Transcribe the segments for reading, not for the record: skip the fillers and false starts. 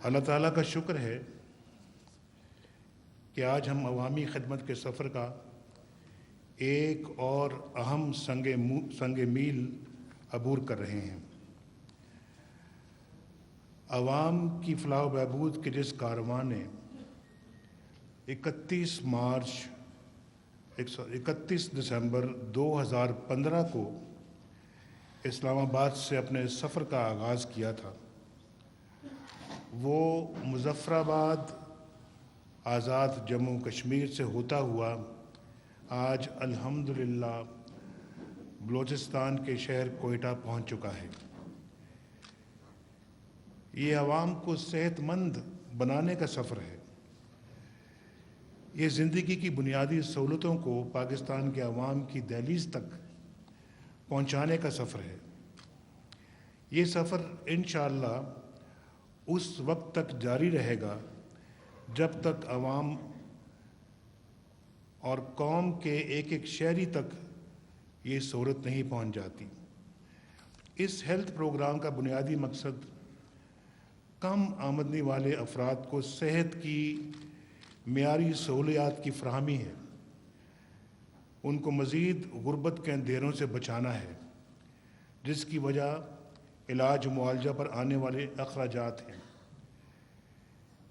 اللہ تعالیٰ کا شکر ہے کہ آج ہم عوامی خدمت کے سفر کا ایک اور اہم سنگ میل عبور کر رہے ہیں۔ عوام کی فلاح و بہبود کے جس کارواں نے 31 دسمبر 2015 کو اسلام آباد سے اپنے سفر کا آغاز کیا تھا، وہ مظفر آباد آزاد جموں کشمیر سے ہوتا ہوا آج الحمدللہ بلوچستان کے شہر کوئٹہ پہنچ چکا ہے۔ یہ عوام کو صحت مند بنانے کا سفر ہے۔ یہ زندگی کی بنیادی سہولتوں کو پاکستان کے عوام کی دہلیز تک پہنچانے کا سفر ہے۔ یہ سفر انشاءاللہ اس وقت تک جاری رہے گا جب تک عوام اور قوم کے ایک ایک شہری تک یہ سہولت نہیں پہنچ جاتی۔ اس ہیلتھ پروگرام کا بنیادی مقصد کم آمدنی والے افراد کو صحت کی معیاری سہولیات کی فراہمی ہے، ان کو مزید غربت کے اندھیروں سے بچانا ہے جس کی وجہ علاج و معالجہ پر آنے والے اخراجات ہیں۔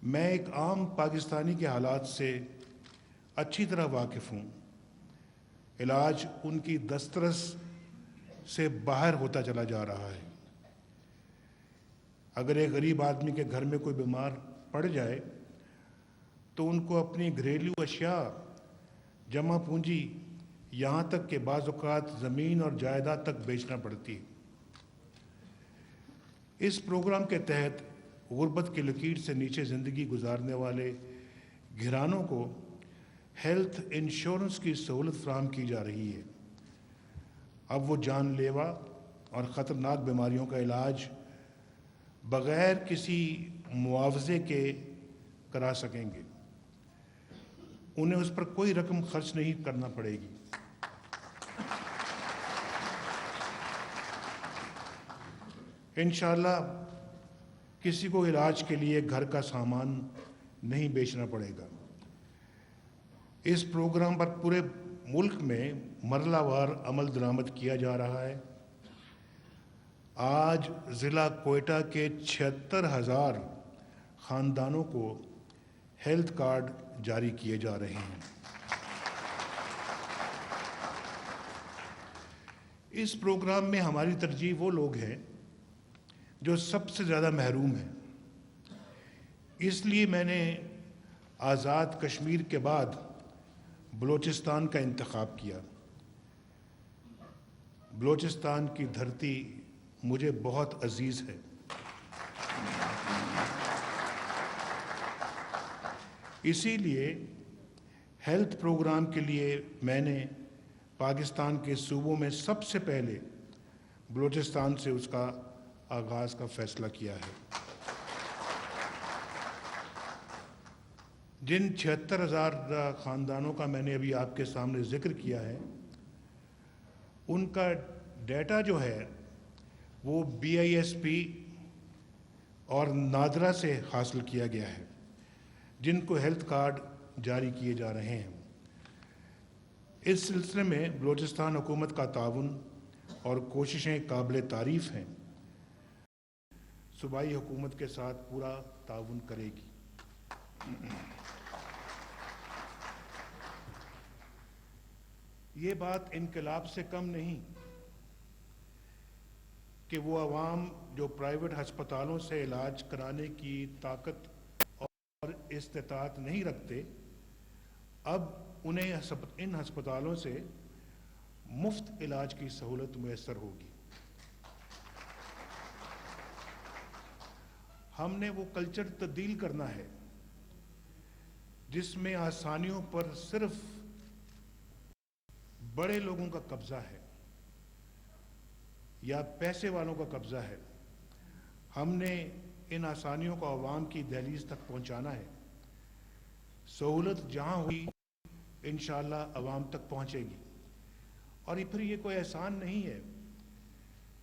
میں ایک عام پاکستانی کے حالات سے اچھی طرح واقف ہوں۔ علاج ان کی دسترس سے باہر ہوتا چلا جا رہا ہے۔ اگر ایک غریب آدمی کے گھر میں کوئی بیمار پڑ جائے تو ان کو اپنی گھریلو اشیاء، جمع پونجی، یہاں تک کہ بعض اوقات زمین اور جائیداد تک بیچنا پڑتی ہے۔ اس پروگرام کے تحت غربت کی لکیر سے نیچے زندگی گزارنے والے گھرانوں کو ہیلتھ انشورنس کی سہولت فراہم کی جا رہی ہے۔ اب وہ جان لیوا اور خطرناک بیماریوں کا علاج بغیر کسی معاوضے کے کرا سکیں گے۔ انہیں اس پر کوئی رقم خرچ نہیں کرنا پڑے گی۔ انشاءاللہ کسی کو علاج کے لیے گھر کا سامان نہیں بیچنا پڑے گا۔ اس پروگرام پر پورے ملک میں مرحلہ وار عمل درآمد کیا جا رہا ہے۔ آج ضلع کوئٹہ کے 76,000 خاندانوں کو ہیلتھ کارڈ جاری کیے جا رہے ہیں۔ اس پروگرام میں ہماری ترجیح وہ لوگ ہیں جو سب سے زیادہ محروم ہیں۔ اس لیے میں نے آزاد کشمیر کے بعد بلوچستان کا انتخاب کیا۔ بلوچستان کی دھرتی مجھے بہت عزیز ہے۔ اسی لیے ہیلتھ پروگرام کے لیے میں نے پاکستان کے صوبوں میں سب سے پہلے بلوچستان سے اس کا آغاز کا فیصلہ کیا ہے۔ جن 76,000 خاندانوں کا میں نے ابھی آپ کے سامنے ذکر کیا ہے، ان کا ڈیٹا جو ہے وہ BISP اور نادرا سے حاصل کیا گیا ہے، جن کو ہیلتھ کارڈ جاری کیے جا رہے ہیں۔ اس سلسلے میں بلوچستان حکومت کا تعاون اور کوششیں قابل تعریف ہیں۔ صوبائی حکومت کے ساتھ پورا تعاون کرے گی۔ یہ بات انقلاب سے کم نہیں کہ وہ عوام جو پرائیویٹ ہسپتالوں سے علاج کرانے کی طاقت اور استطاعت نہیں رکھتے، اب انہیں ان ہسپتالوں سے مفت علاج کی سہولت میسر ہوگی۔ ہم نے وہ کلچر تبدیل کرنا ہے جس میں آسانیوں پر صرف بڑے لوگوں کا قبضہ ہے یا پیسے والوں کا قبضہ ہے۔ ہم نے ان آسانیوں کو عوام کی دہلیز تک پہنچانا ہے۔ سہولت جہاں ہوئی انشاءاللہ عوام تک پہنچے گی۔ اور پھر یہ کوئی احسان نہیں ہے،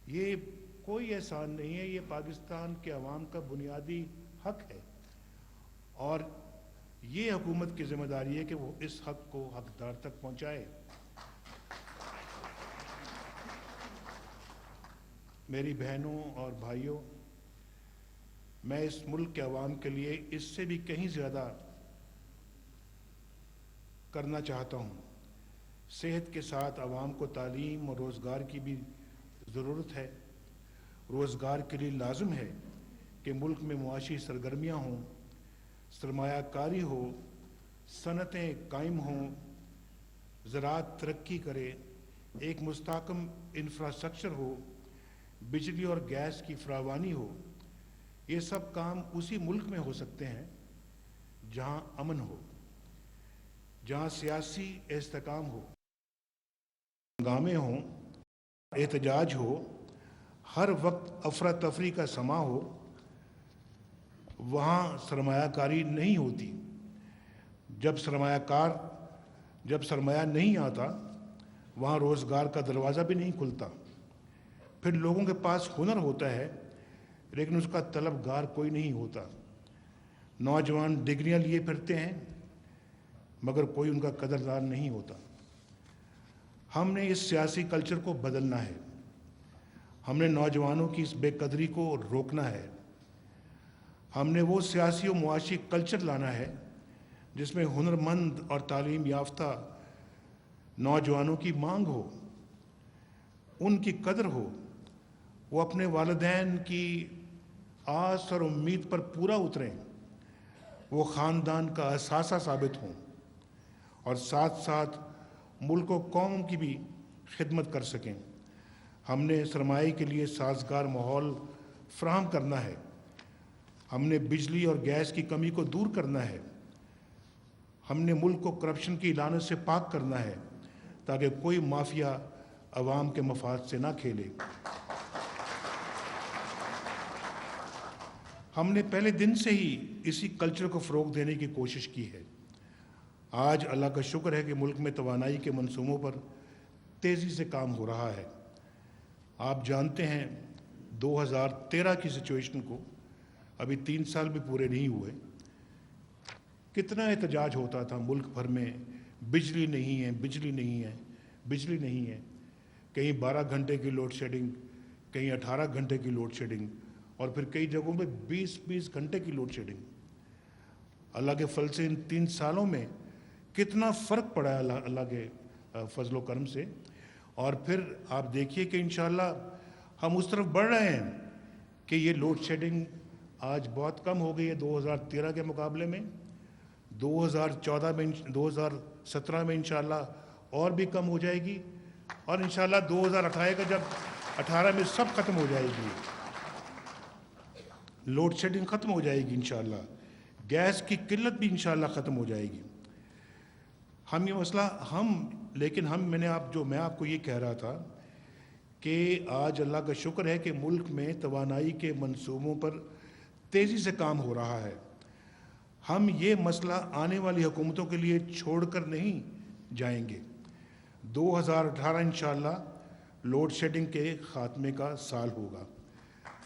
یہ کوئی احسان نہیں ہے، یہ پاکستان کے عوام کا بنیادی حق ہے اور یہ حکومت کی ذمہ داری ہے کہ وہ اس حق کو حقدار تک پہنچائے۔ میری بہنوں اور بھائیوں، میں اس ملک کے عوام کے لیے اس سے بھی کہیں زیادہ کرنا چاہتا ہوں۔ صحت کے ساتھ عوام کو تعلیم اور روزگار کی بھی ضرورت ہے۔ روزگار کے لیے لازم ہے کہ ملک میں معاشی سرگرمیاں ہوں، سرمایہ کاری ہو، صنعتیں قائم ہوں، زراعت ترقی کرے، ایک مستحکم انفراسٹرکچر ہو، بجلی اور گیس کی فراوانی ہو۔ یہ سب کام اسی ملک میں ہو سکتے ہیں جہاں امن ہو، جہاں سیاسی استحکام ہو، ہنگامے ہوں، احتجاج ہو، ہر وقت افراتفری کا سماں ہو۔ وہاں سرمایہ کاری نہیں ہوتی۔ جب سرمایہ نہیں آتا، وہاں روزگار کا دروازہ بھی نہیں کھلتا۔ پھر لوگوں کے پاس ہنر ہوتا ہے لیکن اس کا طلبگار کوئی نہیں ہوتا۔ نوجوان ڈگریاں لیے پھرتے ہیں مگر کوئی ان کا قدردان نہیں ہوتا۔ ہم نے اس سیاسی کلچر کو بدلنا ہے۔ ہم نے نوجوانوں کی اس بے قدری کو روکنا ہے۔ ہم نے وہ سیاسی و معاشی کلچر لانا ہے جس میں ہنرمند اور تعلیم یافتہ نوجوانوں کی مانگ ہو، ان کی قدر ہو، وہ اپنے والدین کی آس اور امید پر پورا اتریں، وہ خاندان کا اثاثہ ثابت ہوں اور ساتھ ساتھ ملک و قوم کی بھی خدمت کر سکیں۔ ہم نے سرمایہ کے لیے سازگار ماحول فراہم کرنا ہے۔ ہم نے بجلی اور گیس کی کمی کو دور کرنا ہے۔ ہم نے ملک کو کرپشن کی لعنت سے پاک کرنا ہے تاکہ کوئی مافیا عوام کے مفاد سے نہ کھیلے۔ ہم نے پہلے دن سے ہی اسی کلچر کو فروغ دینے کی کوشش کی ہے۔ آج اللہ کا شکر ہے کہ ملک میں توانائی کے منصوبوں پر تیزی سے کام ہو رہا ہے۔ آپ جانتے ہیں 2013 کی سچویشن کو، ابھی 3 سال بھی پورے نہیں ہوئے، کتنا احتجاج ہوتا تھا ملک بھر میں، بجلی نہیں ہے، بجلی نہیں ہے، بجلی نہیں ہے۔ کہیں 12 گھنٹے کی لوڈ شیڈنگ، کہیں 18 گھنٹے کی لوڈ شیڈنگ، اور پھر کئی جگہوں میں 20 گھنٹے کی لوڈ شیڈنگ۔ اللہ کے فضل سے ان 3 سالوں میں کتنا فرق پڑا ہے اللہ کے فضل و کرم سے۔ اور پھر آپ دیکھیے کہ انشاءاللہ ہم اس طرف بڑھ رہے ہیں کہ یہ لوڈ شیڈنگ آج بہت کم ہو گئی ہے 2013 کے مقابلے میں۔ 2017 میں انشاءاللہ اور بھی کم ہو جائے گی، اور انشاءاللہ 2018 میں سب ختم ہو جائے گی، لوڈ شیڈنگ ختم ہو جائے گی انشاءاللہ، گیس کی قلت بھی انشاءاللہ ختم ہو جائے گی۔ ہم یہ مسئلہ میں آپ کو یہ کہہ رہا تھا کہ آج اللہ کا شکر ہے کہ ملک میں توانائی کے منصوبوں پر تیزی سے کام ہو رہا ہے۔ ہم یہ مسئلہ آنے والی حکومتوں کے لیے چھوڑ کر نہیں جائیں گے۔ 2018 انشاءاللہ لوڈ شیڈنگ کے خاتمے کا سال ہوگا۔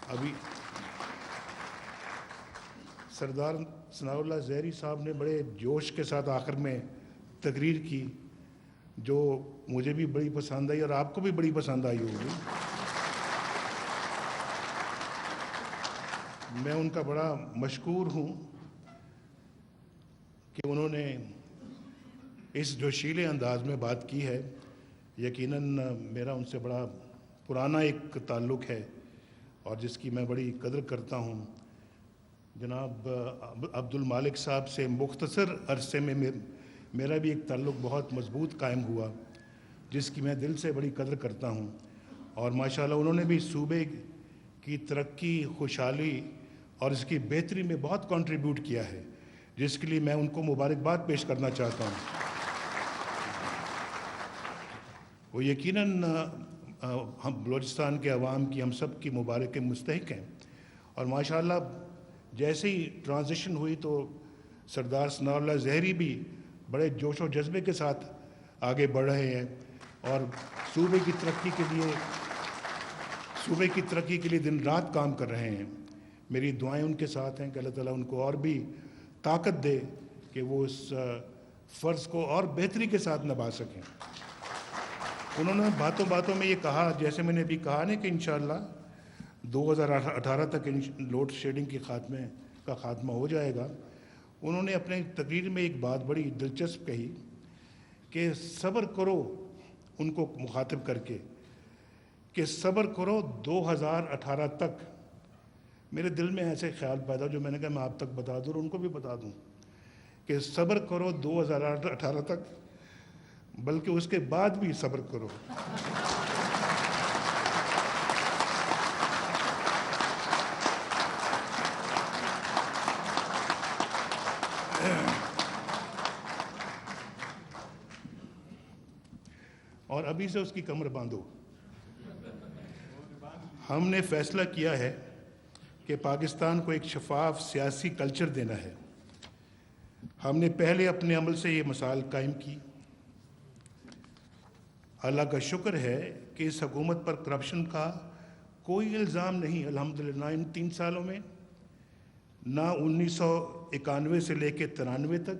ابھی سردار ثناء اللہ زہری صاحب نے بڑے جوش کے ساتھ آخر میں تقریر کی، جو مجھے بھی بڑی پسند آئی اور آپ کو بھی بڑی پسند آئی ہوگی۔ میں ان کا بڑا مشکور ہوں کہ انہوں نے اس جوشیلے انداز میں بات کی ہے۔ یقیناً میرا ان سے بڑا پرانا ایک تعلق ہے اور جس کی میں بڑی قدر کرتا ہوں۔ جناب عبد المالک صاحب سے مختصر عرصے میں میرا بھی ایک تعلق بہت مضبوط قائم ہوا، جس کی میں دل سے بڑی قدر کرتا ہوں، اور ماشاءاللہ انہوں نے بھی صوبے کی ترقی، خوشحالی اور اس کی بہتری میں بہت کنٹریبیوٹ کیا ہے، جس کے لیے میں ان کو مبارکباد پیش کرنا چاہتا ہوں۔ وہ یقیناً ہم بلوچستان کے عوام کی، ہم سب کی مبارک کے مستحق ہیں، اور ماشاءاللہ جیسے ہی ٹرانزیشن ہوئی تو سردار ثناء اللہ زہری بھی بڑے جوش و جذبے کے ساتھ آگے بڑھ رہے ہیں اور صوبے کی ترقی کے لیے دن رات کام کر رہے ہیں۔ میری دعائیں ان کے ساتھ ہیں کہ اللہ تعالیٰ ان کو اور بھی طاقت دے کہ وہ اس فرض کو اور بہتری کے ساتھ نبھا سکیں۔ انہوں نے باتوں باتوں میں یہ کہا، جیسے میں نے ابھی کہا نا، کہ انشاءاللہ 2018 تک لوڈ شیڈنگ کا خاتمہ ہو جائے گا۔ انہوں نے اپنے تقریر میں ایک بات بڑی دلچسپ کہی کہ صبر کرو، ان کو مخاطب کر کے کہ صبر کرو 2018 تک۔ میرے دل میں ایسے خیال پیدا جو میں نے کہا میں آپ تک بتا دوں اور ان کو بھی بتا دوں کہ صبر کرو 2018 تک، بلکہ اس کے بعد بھی صبر کرو۔ اور ابھی سے اس کی کمر باندھو۔ ہم نے فیصلہ کیا ہے کہ پاکستان کو ایک شفاف سیاسی کلچر دینا ہے۔ ہم نے پہلے اپنے عمل سے یہ مثال قائم کی۔ اللہ کا شکر ہے کہ اس حکومت پر کرپشن کا کوئی الزام نہیں، الحمدللہ۔ ان 3 سالوں میں نہ 1991 سے لے کے 93 تک،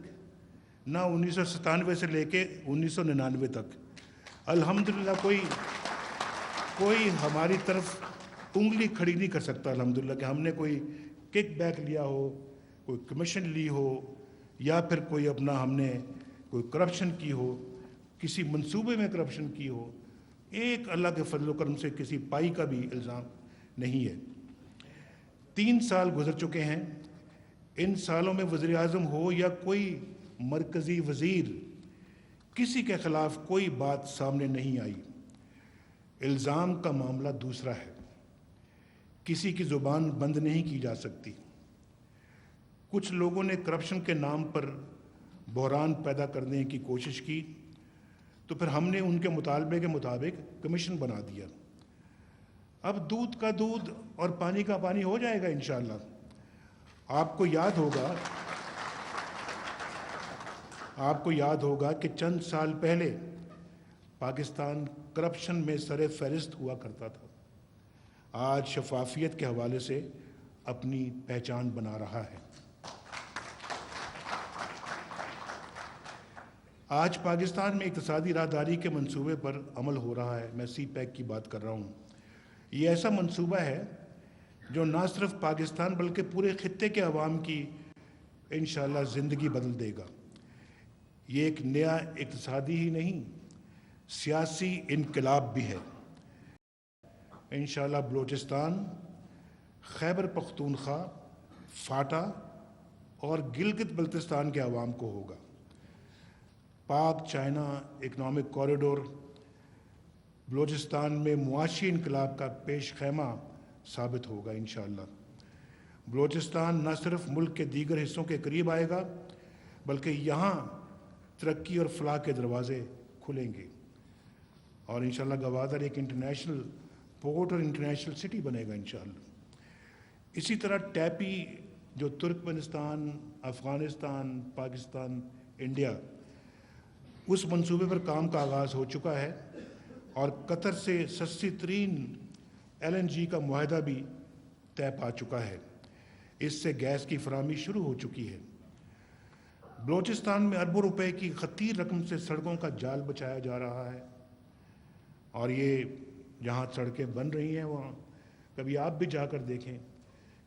نہ 1997 سے لے کے 1999 تک، الحمدللہ کوئی ہماری طرف انگلی کھڑی نہیں کر سکتا الحمدللہ کہ ہم نے کوئی کک بیک لیا ہو، کوئی کمیشن لی ہو، یا پھر کوئی اپنا ہم نے کوئی کرپشن کی ہو، کسی منصوبے میں کرپشن کی ہو۔ ایک اللہ کے فضل و کرم سے کسی پائی کا بھی الزام نہیں ہے۔ 3 سال گزر چکے ہیں۔ ان سالوں میں وزیر اعظم ہو یا کوئی مرکزی وزیر، کسی کے خلاف کوئی بات سامنے نہیں آئی۔ الزام کا معاملہ دوسرا ہے، کسی کی زبان بند نہیں کی جا سکتی۔ کچھ لوگوں نے کرپشن کے نام پر بحران پیدا کرنے کی کوشش کی، تو پھر ہم نے ان کے مطالبے کے مطابق کمیشن بنا دیا۔ اب دودھ کا دودھ اور پانی کا پانی ہو جائے گا انشاءاللہ۔ آپ کو یاد ہوگا کہ چند سال پہلے پاکستان کرپشن میں سر فہرست ہوا کرتا تھا۔ آج شفافیت کے حوالے سے اپنی پہچان بنا رہا ہے۔ آج پاکستان میں اقتصادی راہداری کے منصوبے پر عمل ہو رہا ہے۔ میں سی پیک کی بات کر رہا ہوں۔ یہ ایسا منصوبہ ہے جو نہ صرف پاکستان بلکہ پورے خطے کے عوام کی انشاءاللہ زندگی بدل دے گا۔ یہ ایک نیا اقتصادی ہی نہیں، سیاسی انقلاب بھی ہے۔ انشاءاللہ بلوچستان، خیبر پختونخوا، فاٹا اور گلگت بلتستان کے عوام کو ہوگا۔ پاک چائنا اکنامک کوریڈور بلوچستان میں معاشی انقلاب کا پیش خیمہ ثابت ہوگا انشاءاللہ۔ بلوچستان نہ صرف ملک کے دیگر حصوں کے قریب آئے گا بلکہ یہاں ترقی اور فلاح کے دروازے کھلیں گے، اور انشاءاللہ گوادر ایک انٹرنیشنل پورٹ اور انٹرنیشنل سٹی بنے گا انشاءاللہ۔ اسی طرح ٹیپی جو ترکمنستان، افغانستان، پاکستان، انڈیا، اس منصوبے پر کام کا آغاز ہو چکا ہے، اور قطر سے سستی ترین LNG کا معاہدہ بھی طے پا چکا ہے۔ اس سے گیس کی فراہمی شروع ہو چکی ہے۔ بلوچستان میں اربوں روپے کی خطیر رقم سے سڑکوں کا جال بچایا جا رہا ہے، اور یہ جہاں سڑکیں بن رہی ہیں وہاں کبھی آپ بھی جا کر دیکھیں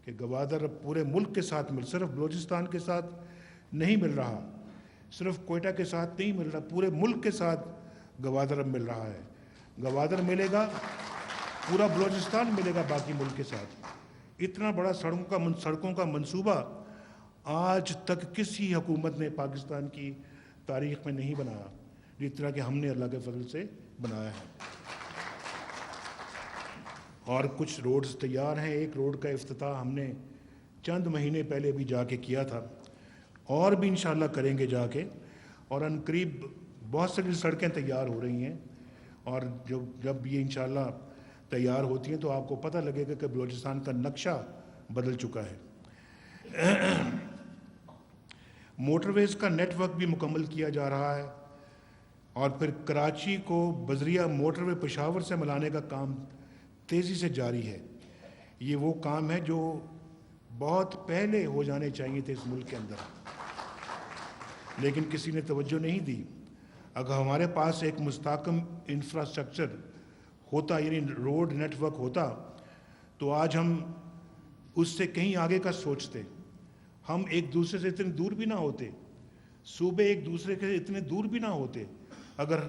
کہ گوادر اب پورے ملک کے ساتھ صرف بلوچستان کے ساتھ نہیں مل رہا، صرف کوئٹہ کے ساتھ نہیں مل رہا، پورے ملک کے ساتھ گوادر اب مل رہا ہے۔ گوادر ملے گا، پورا بلوچستان ملے گا باقی ملک کے ساتھ۔ اتنا بڑا سڑکوں کا منصوبہ آج تک کسی حکومت نے پاکستان کی تاریخ میں نہیں بنایا جس طرح کہ ہم نے اللہ کے فضل سے بنایا ہے۔ اور کچھ روڈز تیار ہیں۔ ایک روڈ کا افتتاح ہم نے چند مہینے پہلے بھی جا کے کیا تھا، اور بھی انشاءاللہ کریں گے جا کے، اور ان قریب بہت ساری سڑکیں تیار ہو رہی ہیں، اور جب یہ انشاءاللہ تیار ہوتی ہیں تو آپ کو پتہ لگے گا کہ بلوچستان کا نقشہ بدل چکا ہے۔ موٹر ویز کا نیٹ ورک بھی مکمل کیا جا رہا ہے، اور پھر کراچی کو بذریعہ موٹر وے پشاور سے ملانے کا کام تیزی سے جاری ہے۔ یہ وہ کام ہے جو بہت پہلے ہو جانے چاہیے تھے اس ملک کے اندر، لیکن کسی نے توجہ نہیں دی۔ اگر ہمارے پاس ایک مستحکم انفراسٹرکچر ہوتا، یعنی روڈ نیٹ ورک ہوتا، تو آج ہم اس سے کہیں آگے کا سوچتے، ہم ایک دوسرے سے اتنے دور بھی نہ ہوتے، صوبے ایک دوسرے کے اتنے دور بھی نہ ہوتے اگر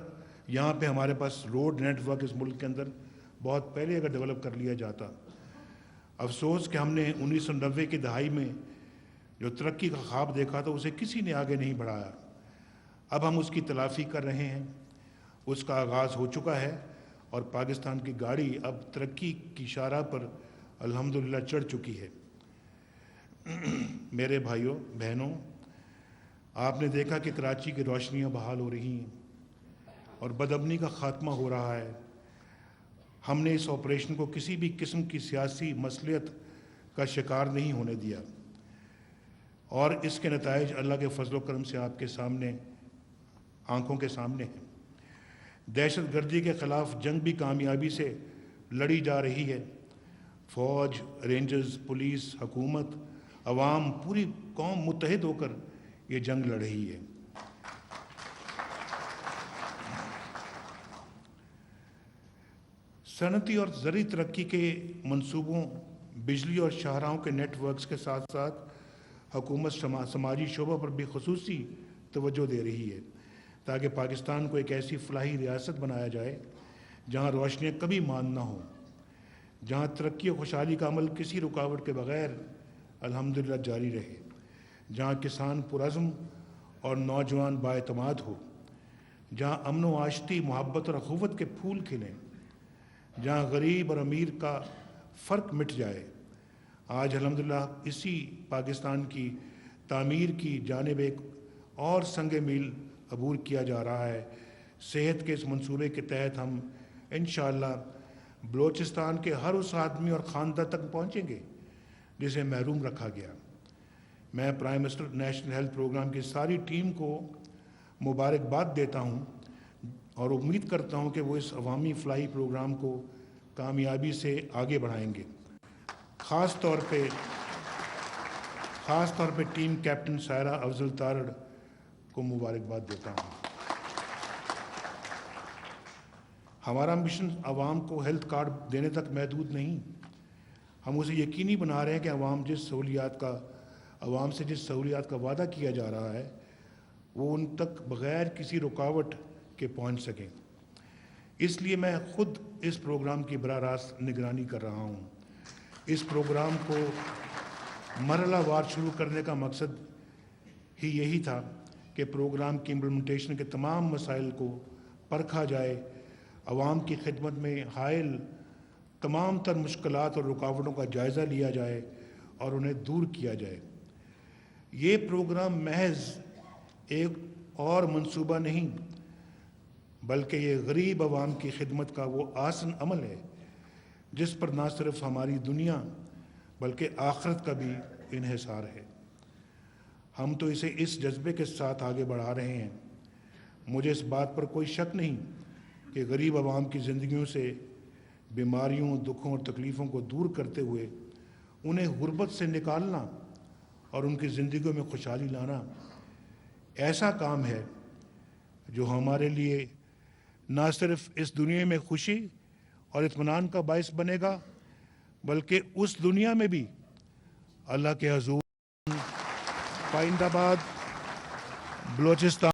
یہاں پہ ہمارے پاس روڈ نیٹ ورک اس ملک کے اندر بہت پہلے اگر ڈیولپ کر لیا جاتا۔ افسوس کہ ہم نے 1990 کی دہائی میں جو ترقی کا خواب دیکھا تھا اسے کسی نے آگے نہیں بڑھایا۔ اب ہم اس کی تلافی کر رہے ہیں، اس کا آغاز ہو چکا ہے اور پاکستان کی گاڑی اب ترقی کی شاہراہ پر الحمدللہ چڑھ چکی ہے۔ میرے بھائیوں بہنوں، آپ نے دیکھا کہ کراچی کی روشنیاں بحال ہو رہی ہیں اور بدامنی کا خاتمہ ہو رہا ہے۔ ہم نے اس آپریشن کو کسی بھی قسم کی سیاسی مصلحت کا شکار نہیں ہونے دیا اور اس کے نتائج اللہ کے فضل و کرم سے آپ کے سامنے، آنکھوں کے سامنے ہیں۔ دہشت گردی کے خلاف جنگ بھی کامیابی سے لڑی جا رہی ہے۔ فوج، رینجرز، پولیس، حکومت، عوام، پوری قوم متحد ہو کر یہ جنگ لڑ رہی ہے۔ صنعتی اور زرعی ترقی کے منصوبوں، بجلی اور شاہراہوں کے نیٹ ورکس کے ساتھ ساتھ حکومت سماجی شعبوں پر بھی خصوصی توجہ دے رہی ہے تاکہ پاکستان کو ایک ایسی فلاحی ریاست بنایا جائے جہاں روشنیاں کبھی ماند نہ ہوں، جہاں ترقی و خوشحالی کا عمل کسی رکاوٹ کے بغیر الحمدللہ جاری رہے، جہاں کسان پرعزم اور نوجوان بااعتماد ہو، جہاں امن و آشتی، محبت اور اخوت کے پھول کھلیں، جہاں غریب اور امیر کا فرق مٹ جائے۔ آج الحمدللہ اسی پاکستان کی تعمیر کی جانب ایک اور سنگ میل عبور کیا جا رہا ہے۔ صحت کے اس منصوبے کے تحت ہم انشاءاللہ بلوچستان کے ہر اس آدمی اور خاندان تک پہنچیں گے جسے محروم رکھا گیا۔ میں prime minister national health programme کی ساری ٹیم کو مبارکباد دیتا ہوں اور امید کرتا ہوں کہ وہ اس عوامی فلاحی پروگرام کو کامیابی سے آگے بڑھائیں گے۔ خاص طور پہ ٹیم کیپٹن سائرہ افضل تارڑ کو مبارکباد دیتا ہوں۔ ہمارا مشن عوام کو ہیلتھ کارڈ دینے تک محدود نہیں، ہم اسے یقینی بنا رہے ہیں کہ عوام سے جس سہولیات کا وعدہ کیا جا رہا ہے وہ ان تک بغیر کسی رکاوٹ کے پہنچ سکیں۔ اس لیے میں خود اس پروگرام کی براہ راست نگرانی کر رہا ہوں۔ اس پروگرام کو مرحلہ وار شروع کرنے کا مقصد ہی یہی تھا کہ پروگرام کی امپلیمنٹیشن کے تمام مسائل کو پرکھا جائے، عوام کی خدمت میں حائل تمام تر مشکلات اور رکاوٹوں کا جائزہ لیا جائے اور انہیں دور کیا جائے۔ یہ پروگرام محض ایک اور منصوبہ نہیں بلکہ یہ غریب عوام کی خدمت کا وہ آسن عمل ہے جس پر نہ صرف ہماری دنیا بلکہ آخرت کا بھی انحصار ہے۔ ہم تو اسے اس جذبے کے ساتھ آگے بڑھا رہے ہیں۔ مجھے اس بات پر کوئی شک نہیں کہ غریب عوام کی زندگیوں سے بیماریوں، دکھوں اور تکلیفوں کو دور کرتے ہوئے انہیں غربت سے نکالنا اور ان کی زندگیوں میں خوشحالی لانا ایسا کام ہے جو ہمارے لیے نہ صرف اس دنیا میں خوشی اور اطمینان کا باعث بنے گا بلکہ اس دنیا میں بھی اللہ کے حضور پائند آباد بلوچستان